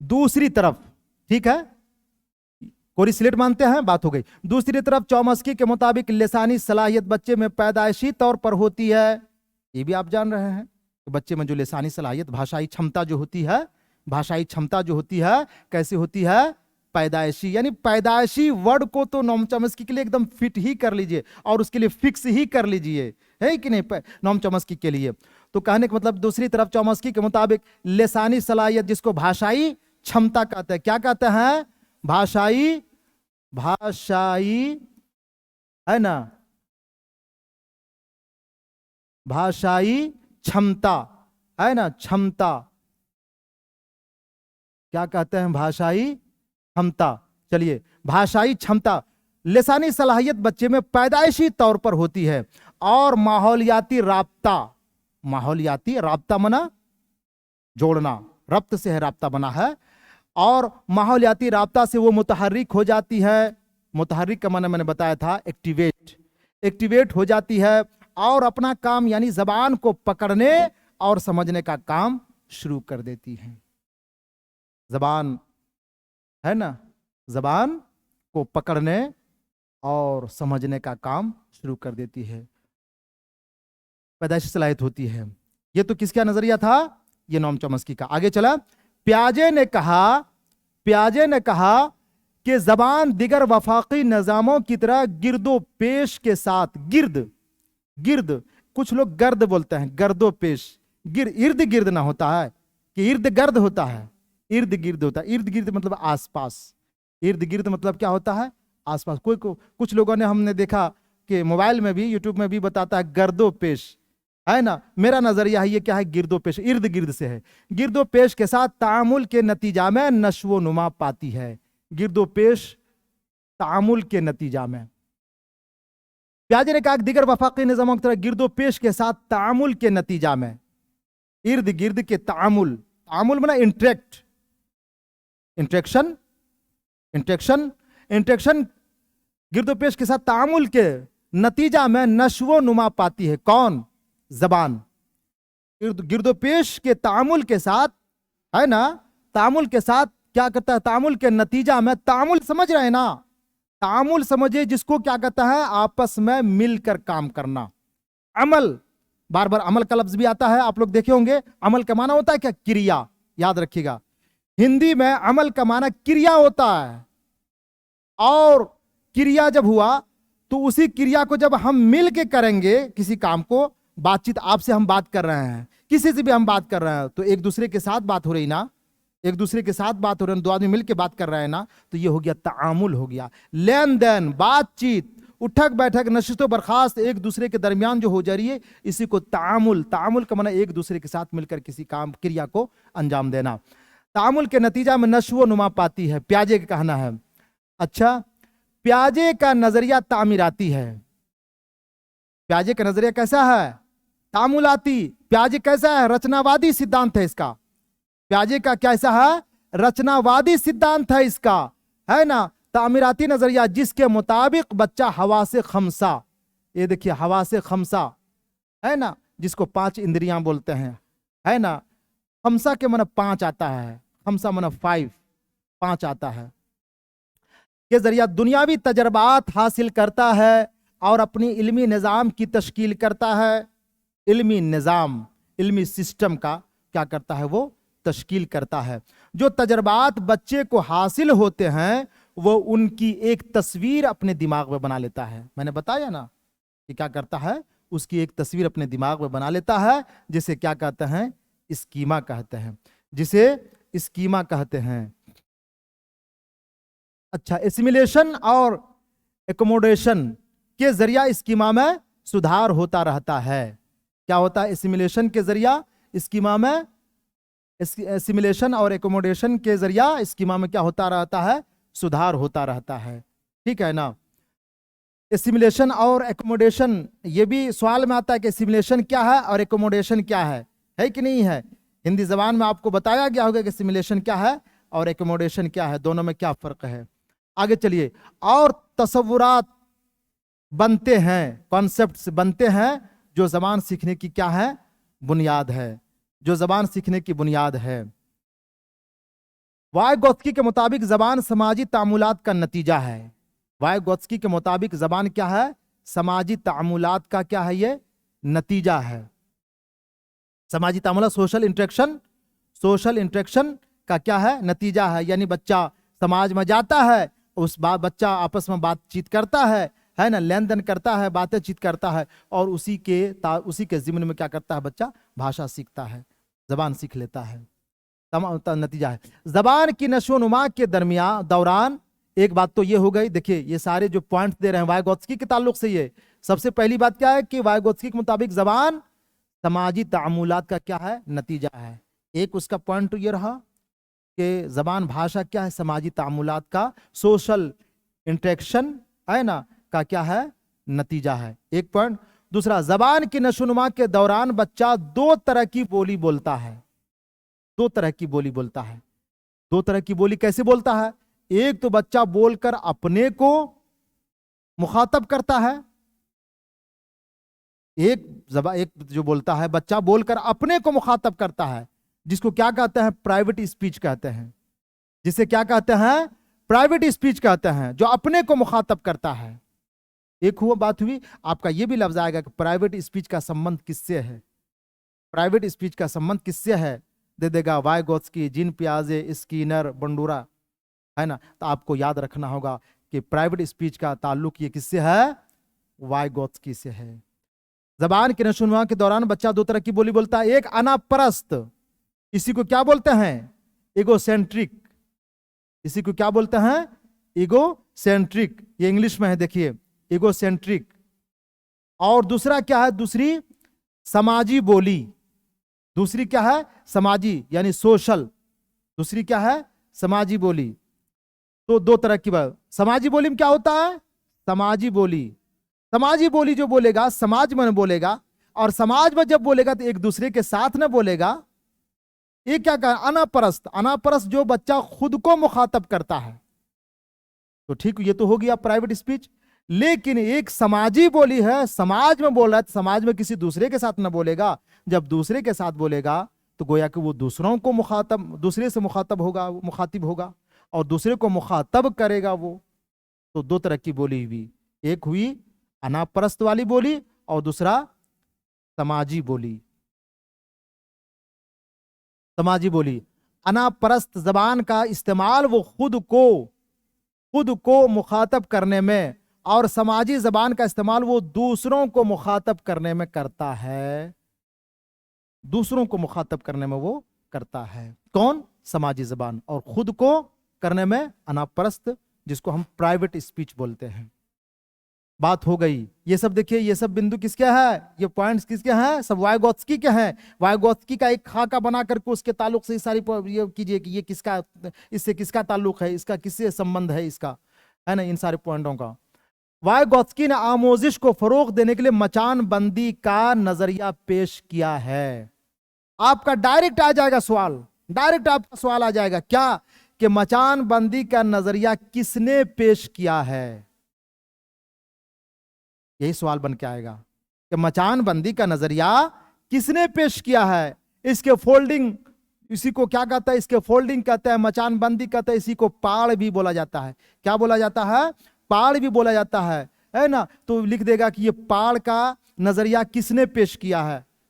दूसरी तरफ, ठीक है, कोरी स्लेट मानते हैं, बात हो गई। दूसरी तरफ चौमस्की के मुताबिक लिसानी सलाहियत बच्चे में पैदाइशी तौर पर होती है। ये भी आप जान रहे हैं कि बच्चे में जो लिसानी सलाहियत, भाषाई क्षमता जो होती है, भाषाई क्षमता जो होती है कैसे होती है? पैदाइशी। यानी पैदाइशी वर्ड को तो नोम चॉम्स्की के लिए एकदम फिट ही कर लीजिए और उसके लिए फिक्स ही कर लीजिए, है कि नहीं, नोम चॉम्स्की के लिए। तो कहने का मतलब दूसरी तरफ चॉम्स्की के मुताबिक लिसानी सलाहियत, जिसको भाषाई क्षमता कहते हैं, क्या कहते हैं? भाषाई है ना, भाषाई क्षमता, है ना, क्षमता क्या कहते हैं? भाषाई क्षमता। चलिए, भाषाई क्षमता, लिसानी सलाहियत बच्चे में पैदाइशी तौर पर होती है। और माहौलियाती राब्ता, माहौलियाती राब्ता मना जोड़ना, रब्त से है राब्ता बना है, और माहौलियाती राब्ता से वो मुतहर्रिक हो जाती है। मुतहर्रिक का माना मैंने बताया था एक्टिवेट हो जाती है और अपना काम यानी जबान को पकड़ने और समझने का काम शुरू कर देती है। जबान, है ना, जबान को पकड़ने और समझने का काम शुरू कर देती है, पैदाइशी सलाहियत होती है। ये तो किसका नजरिया था? ये नोम चॉम्स्की का। आगे चला, प्याजे ने कहा कि जबान दिगर वफाकी निजामों की तरह गिरदो पेश के साथ, गिर्द, कुछ लोग गर्द बोलते हैं, गर्दो पेश, इर्द गिर्द ना होता है कि इर्द गर्द होता है, इर्द गिर्द होता है। इर्द गिर्द मतलब आसपास, इर्द गिर्द मतलब क्या होता है? आसपास। कुछ लोगों ने हमने देखा के मोबाइल में भी, यूट्यूब में भी बताता है गर्दो पेश, है ना। मेरा नजरिया है ये क्या है, गिरदो पेश इर्द गिर्द से है। गिरदो पेश के साथ तामुल के नतीजा में नश्व नुमा पाती है। गिरदो पेश तामुल के नतीजा में। प्याजे ने कहा दिगर वफाकी निज़ामों की तरह गिरदो पेश के साथ तामुल के नतीजा में, इर्द गिर्द के तामुल, तामुल माना इंटरेक्ट, इंट्रैक्शन, इंट्रैक्शन, इंट्रैक्शन गिरदो पेश के साथ तामुल के नतीजा में नश्व नुमा पाती है। कौन? जबान। गिरदो पेश के तामुल के साथ, है ना, तामुल के साथ क्या करता है, तामुल के नतीजा में, तामुल समझ रहे हैं ना, तामुल समझिए जिसको क्या कहता है, आपस में मिलकर काम करना। अमल, बार बार अमल का लफ्ज भी आता है, आप लोग देखे होंगे। अमल का माना होता है क्या? क्रिया। याद रखिएगा, हिंदी में अमल का माना क्रिया होता है। और क्रिया जब हुआ तो उसी क्रिया को जब हम मिल के करेंगे किसी काम को, बातचीत, आपसे हम बात कर रहे हैं, किसी से भी हम बात कर रहे हैं, तो एक दूसरे के साथ बात हो रही ना, एक दूसरे के साथ बात हो रही है, दो आदमी मिलके बात कर रहे हैं ना, तो ये हो गया तामुल, हो गया लेन देन, बातचीत, उठक बैठक, नशिस्तो बर्खास्त एक दूसरे के दरमियान जो हो जा रही है, इसी को तामुल, तामुल का माना एक दूसरे के साथ मिलकर किसी काम क्रिया को अंजाम देना। तामुल के नतीजा में नश्व नुमा पाती है, प्याजे का कहना है। अच्छा, प्याजे का नजरिया तामीराती है। प्याजे का नजरिया कैसा है? तामुलाती। प्याजे कैसा है? रचनावादी सिद्धांत है इसका। प्याजे का कैसा है? रचनावादी सिद्धांत है इसका, है ना। तामीराती नजरिया जिसके मुताबिक बच्चा हवा से खमसा, ये देखिए हवा से खमसा, है ना, जिसको 5 इंद्रियां बोलते हैं, है ना। खमसा के मन 5 आता है, खमसा मन 5 आता है, के जरिया दुनियावी तजर्बात हासिल करता है और अपनी इल्मी निज़ाम की तश्कील करता है। इल्मी निज़ाम, इल्मी सिस्टम का क्या करता है, वो तश्कील करता है। जो तजर्बात बच्चे को हासिल होते हैं वो उनकी एक तस्वीर अपने दिमाग में बना लेता है। मैंने बताया ना कि क्या करता है, उसकी एक तस्वीर अपने दिमाग में बना लेता है, जिसे क्या कहते हैं, स्कीमा कहते हैं, जिसे स्कीमा कहते हैं। अच्छा, एसिमिलेशन और एकोमोडेशन के जरिया स्कीमा में सुधार होता रहता है। क्या होता है? एसिमिलेशन के जरिया स्कीमा में, एसिमिलेशन और एकोमोडेशन के जरिया स्कीमा में क्या होता रहता है, सुधार होता रहता है। ठीक है ना। एसिमिलेशन और एकोमोडेशन, ये भी सवाल में आता है कि एसिमिलेशन क्या है और एकोमोडेशन क्या है कि नहीं है। हिंदी जबान में आपको बताया गया होगा कि एसिमिलेशन क्या है और एकोमोडेशन क्या है, दोनों में क्या फर्क है। आगे चलिए। और तसव्वुरात बनते हैं, कॉन्सेप्ट्स बनते हैं जो जबान सीखने की क्या है, बुनियाद है, जो जबान सीखने की बुनियाद है। वाइगोत्स्की के मुताबिक जबान समाजी तामुलात का नतीजा है। वाइगोत्स्की के मुताबिक जबान क्या है, समाजी तामुलात का क्या है, ये नतीजा है। समाजी तामुलात, सोशल इंटरेक्शन, सोशल इंटरेक्शन का क्या है, नतीजा है। यानी बच्चा समाज में जाता है, उस बात बच्चा आपस में बातचीत करता है ना, लेन देन करता है, बातचीत करता है, और उसी के जिम्न में क्या करता है, बच्चा भाषा सीखता है, जबान सीख लेता है। नतीजा है। जबान की नशोनुमा के दौरान एक बात तो ये हो गई, देखिए ये सारे जो पॉइंट दे रहे हैं वाइगोत्स्की के ताल्लुक से, ये सबसे पहली बात क्या है कि वाइगोत्स्की के मुताबिक जबान समाजी तामुलात का क्या है, नतीजा है। एक उसका पॉइंट ये रहा कि जबान भाषा क्या है, समाजी तामुलात का, सोशल इंटरेक्शन, है ना, का क्या है, नतीजा है, एक पॉइंट। दूसरा, जबान की नशोनुमा के दौरान बच्चा 2 तरह की बोली बोलता है। 2 तरह की बोली बोलता है। 2 तरह की बोली कैसे बोलता है? एक तो बच्चा बोलकर अपने को मुखातब करता है, एक जो बोलता है बच्चा बोलकर अपने को मुखातब करता है, जिसको क्या कहते हैं, प्राइवेट स्पीच कहते हैं। जिसे क्या कहते हैं, प्राइवेट स्पीच कहते हैं, जो अपने को मुखातब करता है। एक हुआ बात हुई, आपका ये भी लफ्ज आएगा कि प्राइवेट स्पीच का संबंध किससे है। प्राइवेट स्पीच का संबंध किससे है, दे देगा वाइगोत्स्की, जीन पियाजे, स्किनर, बंडूरा, है ना। तो आपको याद रखना होगा कि प्राइवेट स्पीच का ताल्लुक ये किससे है, वाइगोत्स्की से है। जबान के नशोनुमा के दौरान बच्चा 2 तरह की बोली बोलता है। एक अनापरस्त, इसी को क्या बोलते हैं, इगोसेंट्रिक। इसी को क्या बोलते हैं, इगोसेंट्रिक। ये इंग्लिश में है, देखिए, इगोसेंट्रिक, और दूसरा क्या है, दूसरी समाजी बोली। दूसरी क्या है, समाजी यानी सोशल। दूसरी क्या है, समाजी बोली। तो दो तरह की बात। समाजी बोली में क्या होता है, समाजी बोली, समाजी बोली जो बोलेगा समाज में बोलेगा, और समाज में जब बोलेगा तो एक दूसरे के साथ न बोलेगा। ये क्या कहा, अनापरस्त। अनापरस्त जो बच्चा खुद को मुखातब करता है, तो ठीक, ये तो हो गया प्राइवेट स्पीच। लेकिन एक समाजी बोली है, समाज में बोल रहा है, तो समाज में किसी दूसरे के साथ न बोलेगा। जब दूसरे के साथ बोलेगा तो गोया कि वो दूसरों को मुखातब, दूसरे से मुखातब होगा, मुखातिब होगा और दूसरे को मुखातब करेगा वो। तो दो तरह की बोली हुई, एक हुई अनापरस्त वाली बोली और दूसरा समाजी बोली। समाजी बोली, अनापरस्त जबान का इस्तेमाल वो खुद को मुखातब करने में, और समाजी जबान का इस्तेमाल वो दूसरों को मुखातब करने में करता है। दूसरों को मुखातब करने में वो करता है। कौन, समाजी जबान। और खुद को करने में अनापरस्त, जिसको हम प्राइवेट स्पीच बोलते हैं। बात हो गई। ये सब देखिए, ये सब बिंदु किसके हैं, ये पॉइंट्स किसके हैं, सब वाइगोत्स्की के हैं। वाइगोत्स्की का एक खाका बना करके उसके ताल्लुक से सारी ये कीजिए कि ये किसका, इससे किसका ताल्लुक है, इसका किससे संबंध है, इसका है ना, इन सारे पॉइंटों का। वाइगोत्स्की ने आमोजिश को फरोग देने के लिए मचान बंदी का नजरिया पेश किया है। आपका डायरेक्ट आ जाएगा सवाल, डायरेक्ट आपका सवाल आ जाएगा क्या, कि मचान बंदी का नजरिया किसने पेश किया है। यही सवाल बन के आएगा कि मचान बंदी का नजरिया किसने पेश किया है। इसके फोल्डिंग, इसी को क्या कहता है, इसके फोल्डिंग कहता है, मचान बंदी कहता है, इसी को पाड़ भी बोला जाता है। क्या बोला जाता है, पाड़ भी बोला जाता है ना। तो लिख देगा कि ये पाड़ का नजरिया किसने पेश किया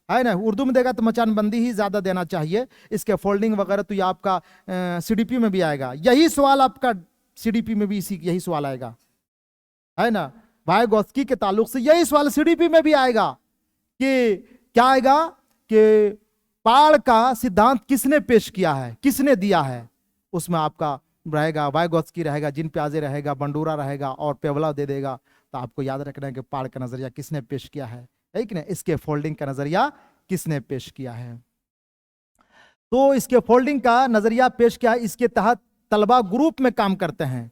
है ना। उर्दू में देगा तो मचान बंदी ही ज्यादा देना चाहिए। इसके फोल्डिंग वगैरह तो ये आपका सीडीपी में भी आएगा। यही सवाल आपका सीडीपी में भी यही सवाल आएगा, है ना। वाइगोत्स्की के ताल्लुक से यही सवाल सीडीपी में भी आएगा कि क्या आएगा, कि पाड़ का सिद्धांत किसने पेश किया है, किसने दिया है। उसमें आपका रहेगा वाइगोत्स्की रहेगा, जिन प्याजे रहेगा, बंडूरा रहेगा और पेवला दे देगा। तो आपको याद रखना है कि पाड़ का नजरिया किसने पेश किया है कि नहीं, इसके फोल्डिंग का नजरिया किसने पेश किया है। तो इसके फोल्डिंग का नजरिया पेश किया है। इसके तहत तलबा ग्रुप में काम करते हैं।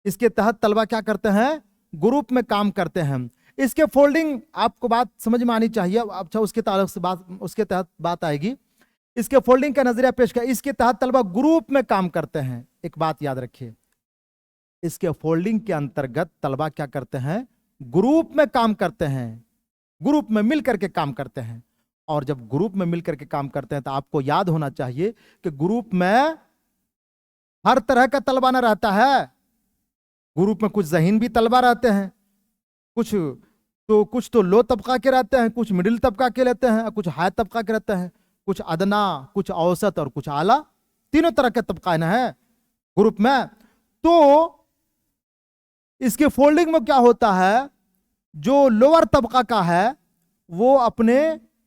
इसके तहत तलबा क्या करते हैं, ग्रुप में काम करते हैं। इसके फोल्डिंग, आपको बात समझ में आनी चाहिए। अच्छा, उसके ताल्लुक से बात, उसके तहत बात आएगी। इसके फोल्डिंग का नजरिया पेश किया, इसके तहत तलबा ग्रुप में काम करते हैं। एक बात याद रखिए, इसके फोल्डिंग के अंतर्गत तलबा क्या करते हैं, ग्रुप में काम करते हैं, ग्रुप में मिल करके काम करते हैं। और जब ग्रुप में मिल करके काम करते हैं तो आपको याद होना चाहिए कि ग्रुप में हर तरह का तलबा ना रहता है। ग्रुप में कुछ ज़हीन भी तलबा रहते हैं, कुछ तो लो तबका के रहते हैं, कुछ मिडिल तबका के रहते हैं, कुछ हाई तबका के रहते हैं, कुछ अदना, कुछ औसत और कुछ आला। तीनों तरह के तबका ना है ग्रुप में। तो इसके फोल्डिंग में क्या होता है, जो लोअर तबका का है वो अपने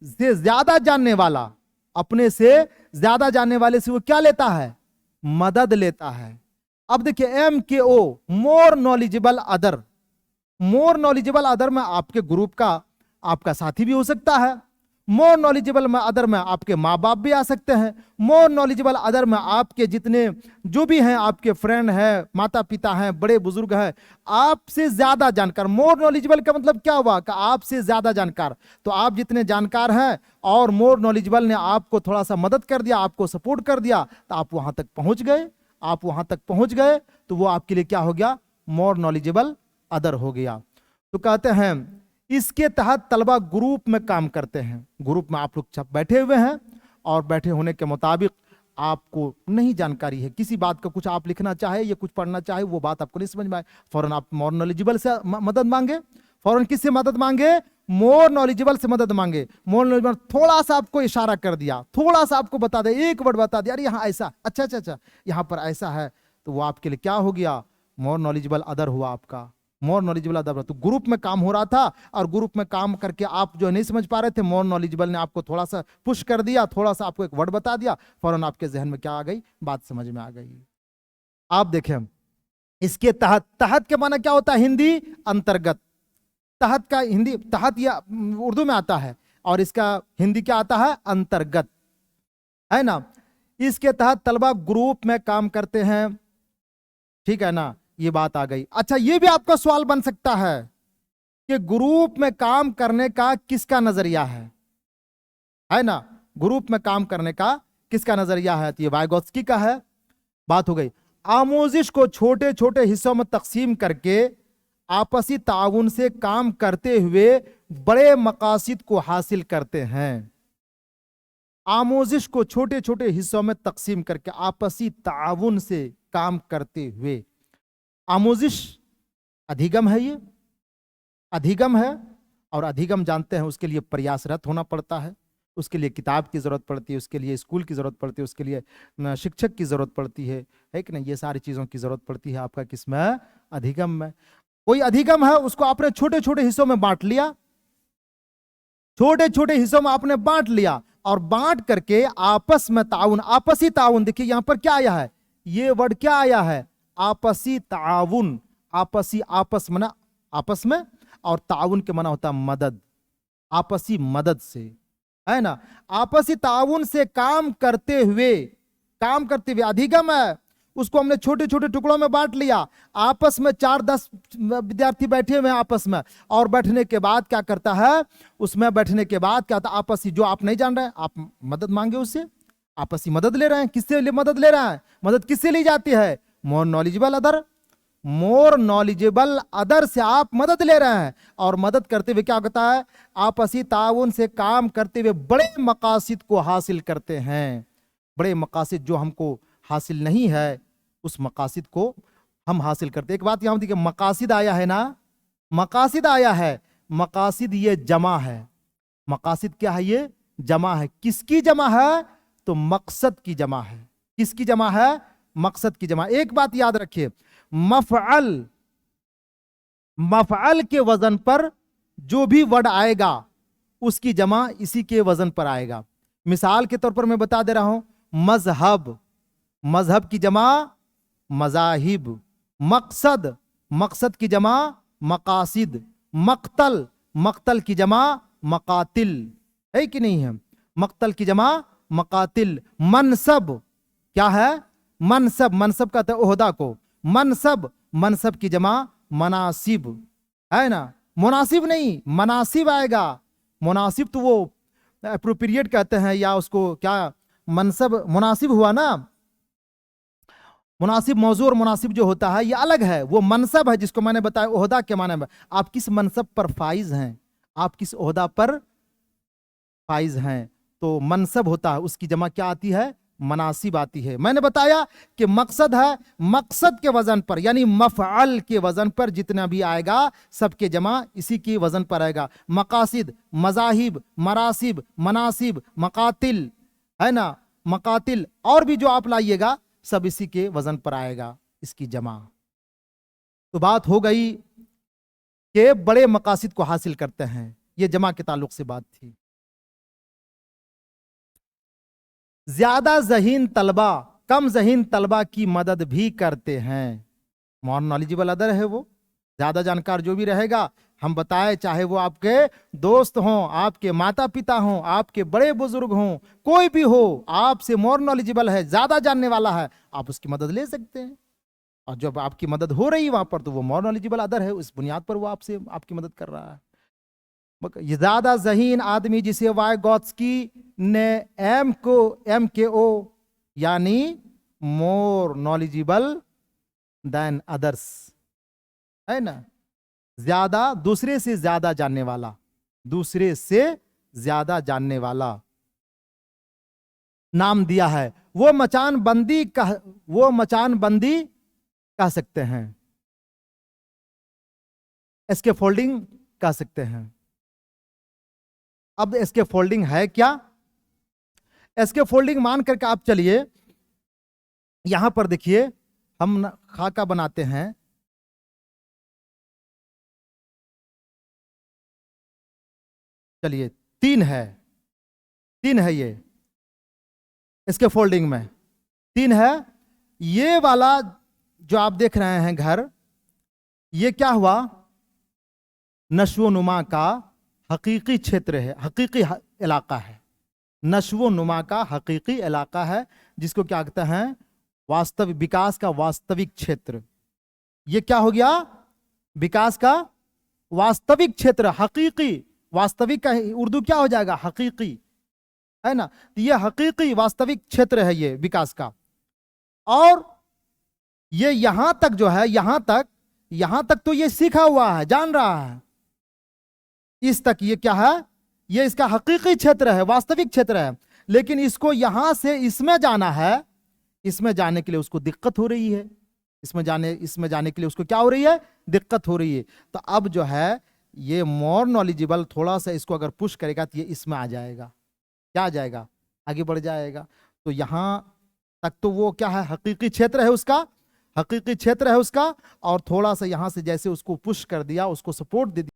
से ज्यादा जानने वाला, अपने से ज्यादा जानने वाले से वो क्या लेता है, मदद लेता है। अब देखिए MKO, more knowledgeable other. More knowledgeable other में आपके ग्रुप का आपका साथी भी हो सकता है। मोर नॉलेजेबल में अदर में आपके माँ बाप भी आ सकते हैं। मोर नॉलेजेबल अदर में आपके जितने जो भी हैं, आपके फ्रेंड हैं, माता पिता हैं, बड़े बुजुर्ग हैं, आपसे ज्यादा जानकार। मोर नॉलेजेबल का मतलब क्या हुआ, कि आपसे ज्यादा जानकार। तो आप जितने जानकार हैं और मोर नॉलेजेबल ने आपको थोड़ा सा मदद कर दिया, आपको सपोर्ट कर दिया, तो आप वहां तक पहुंच गए। आप वहां तक पहुंच गए तो वो आपके लिए क्या हो गया, मोर नॉलेजेबल अदर हो गया। तो कहते हैं इसके तहत तलबा ग्रुप में काम करते हैं। ग्रुप में आप लोग सब बैठे हुए हैं और बैठे होने के मुताबिक आपको नहीं जानकारी है किसी बात का, कुछ आप लिखना चाहे या कुछ पढ़ना चाहे, वो बात आपको नहीं समझ में आए, फौरन आप मोर नॉलेजेबल से मदद मांगे। फौरन किससे मदद मांगे, मोर नॉलेजेबल से मदद मांगे। मोर नॉलेजेबल थोड़ा सा आपको इशारा कर दिया, थोड़ा सा आपको बता दे, एक वर्ड बता दिया, अरे यहाँ ऐसा, अच्छा अच्छा अच्छा यहाँ पर ऐसा है, तो वो आपके लिए क्या हो गया, मोर नॉलेजेबल अदर हुआ आपका। मोर नॉलेजेबल अदर, तो ग्रुप में काम हो रहा था और ग्रुप में काम करके आप जो नहीं समझ पा रहे थे, मोर नॉलेजेबल ने आपको थोड़ा सा पुश कर दिया, थोड़ा सा आपको एक वर्ड बता दिया, फौरन आपके जहन में क्या आ गई, बात समझ में आ गई। आप देखें इसके तहत, तहत के माना क्या होता है, हिंदी अंतर्गत। तहत का हिंदी, तहत या उर्दू में आता है, और इसका हिंदी क्या आता है, अंतर्गत, है ना। इसके तहत तलबा ग्रुप में काम करते हैं, ठीक है ना, ये बात आ गई। अच्छा, ये भी आपका सवाल बन सकता है कि ग्रुप में काम करने का किसका नजरिया है ना, ग्रुप में काम करने का किसका नजरिया है, तो ये वाइगोत्स्की का है। बात हो गई। आमोजिश को छोटे छोटे हिस्सों में तकसीम करके आपसी ताउन से काम करते हुए बड़े मकासद को हासिल करते हैं। आमोजिश को छोटे छोटे हिस्सों में तकसीम करके आपसी ताउन से काम करते हुए, आमोजिश अधिगम है, ये अधिगम है, और अधिगम जानते हैं उसके लिए प्रयासरत होना पड़ता है, उसके लिए किताब की जरूरत पड़ती है, उसके लिए स्कूल की जरूरत पड़ती है, उसके लिए शिक्षक की जरूरत पड़ती है कि नहीं, ये सारी चीजों की जरूरत पड़ती है आपका किसमें, अधिगम में। कोई अधिगम है, उसको आपने छोटे छोटे हिस्सों में बांट लिया, छोटे छोटे हिस्सों में आपने बांट लिया, और बांट करके आपस में ताउन, आपसी ताउन, देखिए यहां पर क्या आया है, ये वर्ड क्या आया है, आपसी ताउन। आपसी, आपस मना आपस में, और ताउन के मना होता है मदद, आपसी मदद से, है ना। आपसी ताउन से काम करते हुए, काम करते हुए अधिगम है, उसको हमने छोटे छोटे टुकड़ों में बांट लिया, आपस में 4-10 विद्यार्थी बैठे हुए हैं आपस में, और बैठने के बाद क्या करता है, उसमें बैठने के बाद क्या होता है, आपसी, जो आप नहीं जान रहे हैं आप मदद मांगे उससे, आपसी मदद ले रहे हैं। किससे मदद ले रहे हैं, मदद किससे ली जाती है, more knowledgeable other, more knowledgeable other से आप मदद ले रहे हैं, और मदद करते हुए क्या होता है, आपसी ताउन से काम करते हुए बड़े मकासद को हासिल करते हैं। बड़े मकासद जो हमको हासिल नहीं है, उस मकासद को हम हासिल करते। एक बात यहां देखिए, मकासद आया है ना, मकासद आया है, मकासद ये जमा है, मकासद क्या है, ये जमा है। किसकी जमा है, तो मकसद की जमा है। किसकी जमा है, मकसद की जमा। एक बात याद रखिए, मफअल, मफअल के वजन पर जो भी वर्ड आएगा उसकी जमा इसी के वजन पर आएगा। मिसाल के तौर पर मैं बता दे रहा हूं, मजहब, मजहब की जमा मजाहिब, मकसद, मकसद की जमा मकासिद, मक्तल, मक्तल की जमा मकातिल, है कि नहीं है, मक्तल की जमा मकातिल। मनसब क्या है, मनसब, मनसब का ओहदा को, मनसब, मनसब की जमा मनासिब, है ना। मुनासिब नहीं, मनासिब आएगा। मुनासिब तो वो एप्रोप्रिएट कहते हैं, या उसको क्या, मनसब मुनासिब हुआ ना, मुनासिब मौजू और मुनासिब जो होता है ये अलग है। वो मनसब है जिसको मैंने बताया ओहदा के माने में, आप किस मनसब पर फाइज हैं, आप किस ओहदा पर फाइज हैं, तो मनसब होता है, उसकी जमा क्या आती है, मनासिब आती है। मैंने बताया कि मकसद है, मकसद के वजन पर यानी मफअल के वजन पर जितना भी आएगा सबके जमा इसी के वजन पर आएगा। मकासिद, मजाहिब, मरासिब, मनासिब, मकातिल, है ना, मकातिल, और भी जो आप लाइएगा सब इसी के वजन पर आएगा, इसकी जमा। तो बात हो गई कि बड़े मकासिद को हासिल करते हैं, ये जमा के ताल्लुक से बात थी। ज्यादा जहीन तलबा कम जहीन तलबा की मदद भी करते हैं। मोर नॉलेजेबल अदर है वो, ज्यादा जानकार जो भी रहेगा, हम बताए, चाहे वो आपके दोस्त हों, आपके माता पिता हों, आपके बड़े बुजुर्ग हों, कोई भी हो, आपसे मोर नॉलेजेबल है, ज्यादा जानने वाला है, आप उसकी मदद ले सकते हैं। और जब आपकी मदद हो रही है वहां पर, तो वो मोर नॉलेजेबल अदर है, उस बुनियाद पर वो आपसे आपकी मदद कर रहा है। ये ज्यादा जहीन आदमी जिसे वाइगोत्स्की ने एम के ओ यानी मोर नॉलेजेबल देन अदर्स, है ना, ज्यादा, दूसरे से ज्यादा जानने वाला, दूसरे से ज्यादा जानने वाला नाम दिया है। वो मचान बंदी कह सकते हैं, इसके फोल्डिंग कह सकते हैं। अब इसके फोल्डिंग है क्या, इसके फोल्डिंग मान करके आप चलिए, यहां पर देखिए हम खाका बनाते हैं, चलिए 3 है, 3 है, ये इसके फोल्डिंग में 3 है। ये वाला जो आप देख रहे हैं घर, ये क्या हुआ, नशो नुमा का हकीकी क्षेत्र है, हकीकी इलाका है। नशो नुमा का हकीकी इलाका है, जिसको क्या कहते हैं, वास्तविक विकास का वास्तविक क्षेत्र। ये क्या हो गया, विकास का वास्तविक क्षेत्र, हकीकी। वास्तविक का उर्दू क्या हो जाएगा, हकीकी, है ना। तो ये हकीकी वास्तविक क्षेत्र है ये विकास का। और ये यहां तक जो है, यहां तक तो ये सीखा हुआ है, जान रहा है। इस तक ये क्या है, ये इसका हकीकी क्षेत्र है, वास्तविक क्षेत्र है। लेकिन इसको यहां से इसमें जाना है, इसमें जाने के लिए उसको दिक्कत हो रही है। इसमें जाने के लिए उसको क्या हो रही है, दिक्कत हो रही है। तो अब जो है ये मोर नॉलेजेबल, थोड़ा सा इसको अगर पुश करेगा तो ये इसमें आ जाएगा, क्या आ जाएगा, आगे बढ़ जाएगा। तो यहां तक तो वो क्या है, हकीकी क्षेत्र है उसका, हकीकी क्षेत्र है उसका। और थोड़ा सा यहां से जैसे उसको पुश कर दिया, उसको सपोर्ट दे दिया,